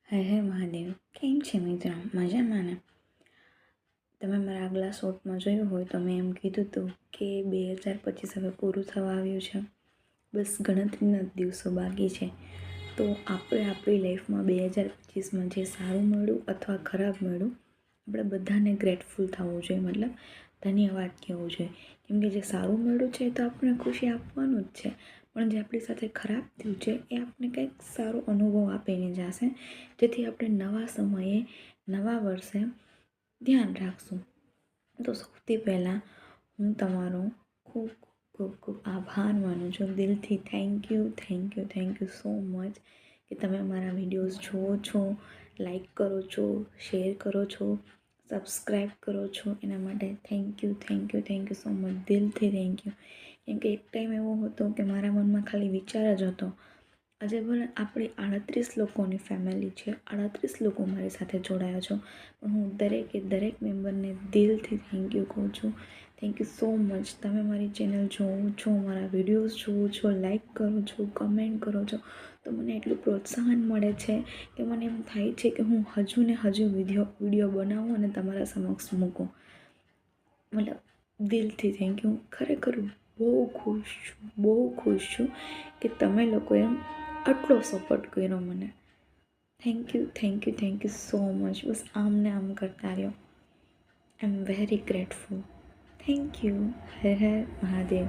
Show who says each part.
Speaker 1: હર હર મહાદેવ. કેમ છે મિત્રો? મજામાં ને? તમે મારા આગલા શોર્ટમાં જોયું હોય તો મેં એમ કીધું હતું કે 2025 હવે પૂરું થવા આવ્યું છે. બસ ગણતરીના જ દિવસો બાકી છે. તો આપણે આપણી લાઈફમાં 2025માં જે સારું મળ્યું અથવા ખરાબ મળ્યું, આપણે બધાને ગ્રેટફુલ થવું જોઈએ, મતલબ ધન્યવાદ કહેવું જોઈએ. કેમ કે જે સારું મળ્યું છે તો આપણને ખુશી આપવાનું જ છે, પણ જે આપણી સાથે ખરાબ થયું છે એ આપણને કંઈક સારો અનુભવ આપીને જશે, જેથી આપણે નવા સમયે નવા વર્ષે ધ્યાન રાખશું. તો સૌથી પહેલાં હું તમારો ખૂબ ખૂબ ખૂબ આભાર માનું છું, દિલથી થેન્ક યુ સો મચ કે તમે મારા વિડીયોઝ જુઓ છો, લાઈક કરો છો, શેર કરો છો, સબસ્ક્રાઈબ કરો છો. એના માટે થેન્ક યુ સો મચ, દિલથી થેન્ક યુ. કેમ કે એક ટાઈમ એવો હતો કે મારા મનમાં ખાલી વિચાર જ હતો. આજે ભલે આપણી 38 લોકોની ફેમિલી છે, 38 લોકો મારી સાથે જોડાયા છો, પણ હું દરેક મેમ્બરને દિલથી થેન્ક યુ કહું છું. Thank you so much. તમે મારી ચેનલ જોવો છો, મારા વિડીયોઝ જુઓ છો, લાઈક કરો છો, કમેન્ટ કરો છો, તો મને એટલું પ્રોત્સાહન મળે છે કે મને એમ થાય છે કે હું હજુ ને હજુ વિડીયો બનાવું અને તમારા સમક્ષ મૂકું. મતલબ દિલથી થેન્ક યુ. ખરેખર બહુ ખુશ છું કે તમે લોકોએ આટલો સપોર્ટ કર્યો મને. Thank you so much. બસ આમ ને આમ કરતા રહ્યો. I am very grateful. Thank you. હર હર મહાદેવ.